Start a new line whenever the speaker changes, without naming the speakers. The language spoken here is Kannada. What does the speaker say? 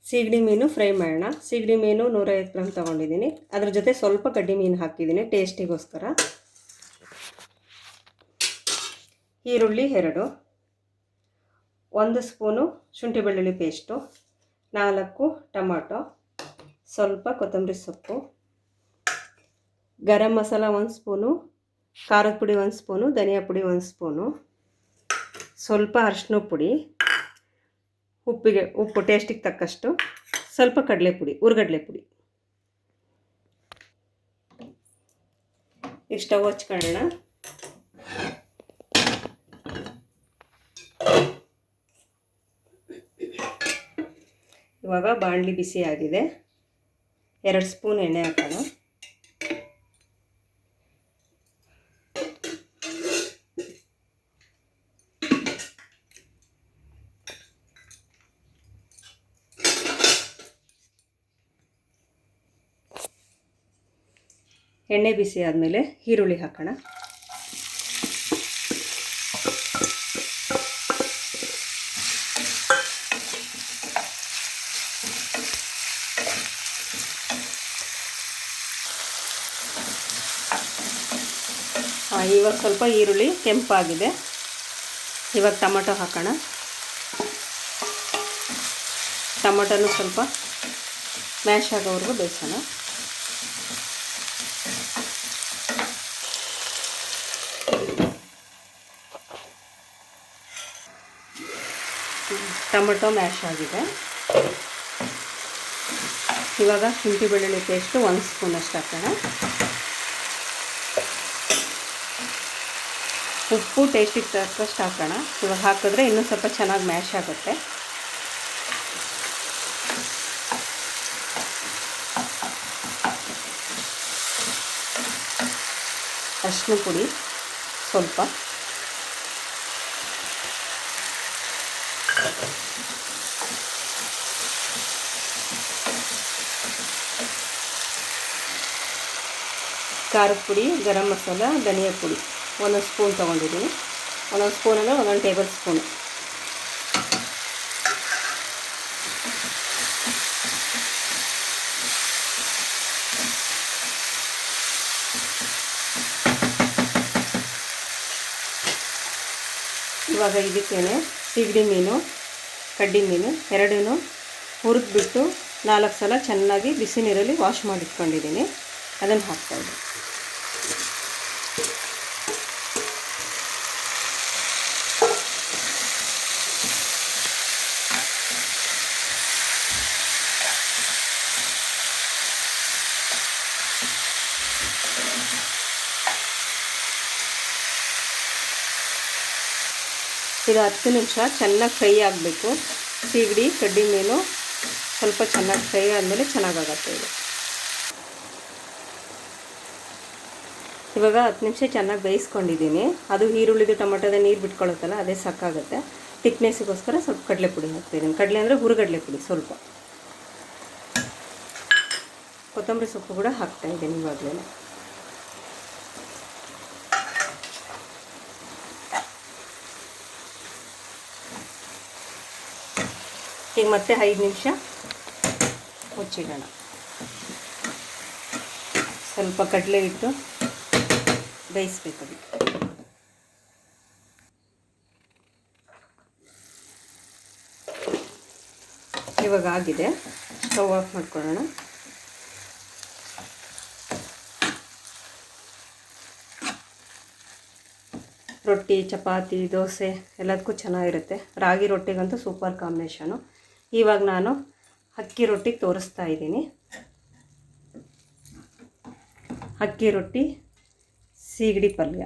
ಸೀಗಡಿ ಮೀನು ಫ್ರೈ ಮಾಡೋಣ. ಸೀಗಡಿ ಮೀನು 150 ಗ್ರಾಮ್ ತೊಗೊಂಡಿದ್ದೀನಿ. ಅದ್ರ ಜೊತೆ ಸ್ವಲ್ಪ ಕಡ್ಡಿ ಮೀನು ಹಾಕಿದ್ದೀನಿ ಟೇಸ್ಟಿಗೋಸ್ಕರ. ಈರುಳ್ಳಿ 2, 1 ಸ್ಪೂನು ಶುಂಠಿ ಬೆಳ್ಳುಳ್ಳಿ ಪೇಸ್ಟು, 4 ಟೊಮಾಟೊ, ಸ್ವಲ್ಪ ಕೊತ್ತಂಬರಿ ಸೊಪ್ಪು, ಗರಂ ಮಸಾಲ 1 ಸ್ಪೂನು, ಖಾರದ ಪುಡಿ 1 ಸ್ಪೂನು, ಧನಿಯಾ ಪುಡಿ 1 ಸ್ಪೂನು, ಸ್ವಲ್ಪ ಅರಿಶಿನ ಪುಡಿ, ಉಪ್ಪು ಟೇಸ್ಟಿಗೆ ತಕ್ಕಷ್ಟು, ಸ್ವಲ್ಪ ಕಡಲೆಪುಡಿ, ಹುರ್ಗಡ್ಲೆ ಪುಡಿ. ಈಗ ಸ್ಟವ್ ಹಚ್ಕೊಳ್ಳೋಣ. ಇವಾಗ ಬಾಣಲಿ ಬಿಸಿ ಆಗಿದೆ. 2 ಸ್ಪೂನ್ ಎಣ್ಣೆ ಹಾಕೋಣ. ಎಣ್ಣೆ ಬಿಸಿ ಆದಮೇಲೆ ಈರುಳ್ಳಿ ಹಾಕೋಣ. ಇವಾಗ ಸ್ವಲ್ಪ ಈರುಳ್ಳಿ ಕೆಂಪಾಗಿದೆ. ಇವಾಗ ಟೊಮೆಟೊ ಹಾಕೋಣ. ಟೊಮೆಟೊನು ಸ್ವಲ್ಪ ಮ್ಯಾಶ್ ಆಗೋವರೆಗೂ ಬೇಯಿಸೋಣ. ಟೊಮೆಟೊ ಮ್ಯಾಶ್ ಆಗಿದೆ. ಇವಾಗ ಶುಂಠಿ ಬೆಳ್ಳುಳ್ಳಿ ಪೇಸ್ಟು 1 ಸ್ಪೂನ್ ಅಷ್ಟು ಹಾಕೋಣ. ಉಪ್ಪು ಟೇಸ್ಟಿಗೆ ತಕ್ಕಷ್ಟು ಹಾಕೋಣ. ಇವಾಗ ಹಾಕಿದ್ರೆ ಇನ್ನೂ ಸ್ವಲ್ಪ ಚೆನ್ನಾಗಿ ಮ್ಯಾಶ್ ಆಗುತ್ತೆ. ಅರಿಶಿನ ಪುಡಿ ಸ್ವಲ್ಪ, ಖಾರದ ಪುಡಿ, ಗರಂ ಮಸಾಲ, ಧನಿಯಾ ಪುಡಿ 1 ಸ್ಪೂನ್ ತೊಗೊಂಡಿದ್ದೀನಿ. 1 ಸ್ಪೂನ್ ಅಂದರೆ 1 ಟೇಬಲ್ ಸ್ಪೂನು. ಇವಾಗ ಇದಕ್ಕೇನೆ ಸೀಗಡಿ ಮೀನು, ಕಡ್ಡಿ ಮೀನು 2 ಹುರಿದ್ಬಿಟ್ಟು 4 ಸಲ ಚೆನ್ನಾಗಿ ಬಿಸಿ ನೀರಲ್ಲಿ ವಾಶ್ ಮಾಡಿಟ್ಕೊಂಡಿದ್ದೀನಿ. ಅದನ್ನು ಹಾಕ್ತಾಯಿದ್ದೀನಿ. ಇದು 10 ನಿಮಿಷ ಚೆನ್ನಾಗಿ ಫ್ರೈ ಆಗಬೇಕು. ಸೀಗಡಿ ಕಡ್ಡಿ ಮೀನು ಸ್ವಲ್ಪ ಚೆನ್ನಾಗಿ ಫ್ರೈ ಆದಮೇಲೆ ಚೆನ್ನಾಗಾಗತ್ತೆ ಇದು. ಇವಾಗ 10 ನಿಮಿಷ ಚೆನ್ನಾಗಿ ಬೇಯಿಸ್ಕೊಂಡಿದ್ದೀನಿ. ಅದು ಈರುಳ್ಳಿದು ಟೊಮೆಟೊದ ನೀರು ಬಿಟ್ಕೊಳ್ಳುತ್ತಲ್ಲ, ಅದೇ ಸಾಕಾಗುತ್ತೆ. ತಿಕ್ನೆಸ್ಸಿಗೋಸ್ಕರ ಸ್ವಲ್ಪ ಕಡಲೆ ಪುಡಿ ಹಾಕ್ತಿದ್ದೀನಿ. ಕಡಲೆ ಅಂದರೆ ಹುರುಗಡಲೆ ಪುಡಿ ಸ್ವಲ್ಪ. ಕೊತ್ತಂಬರಿ ಸೊಪ್ಪು ಕೂಡ ಹಾಕ್ತಾಯಿದ್ದೀನಿ ಇವಾಗಲೇ. ಈಗ ಮತ್ತೆ 5 ನಿಮಿಷ ಮುಚ್ಚಿಡೋಣ. ಸ್ವಲ್ಪ ಕಡಲೆ ಇಟ್ಟು ಬೇಯಿಸ್ಬೇಕು ಅದಕ್ಕೆ. ಇವಾಗ ಆಗಿದೆ. ಸ್ಟವ್ ಆಫ್ ಮಾಡ್ಕೊಳ್ಳೋಣ. ರೊಟ್ಟಿ, ಚಪಾತಿ, ದೋಸೆ ಎಲ್ಲದಕ್ಕೂ ಚೆನ್ನಾಗಿರುತ್ತೆ. ರಾಗಿ ರೊಟ್ಟಿಗಂತೂ ಸೂಪರ್ ಕಾಂಬಿನೇಷನು. ಇವಾಗ ನಾನು ಅಕ್ಕಿ ರೊಟ್ಟಿಗೆ ತೋರಿಸ್ತಾ ಇದ್ದೀನಿ. ಅಕ್ಕಿ ರೊಟ್ಟಿ, ಸೀಗಡಿ ಪಲ್ಯ.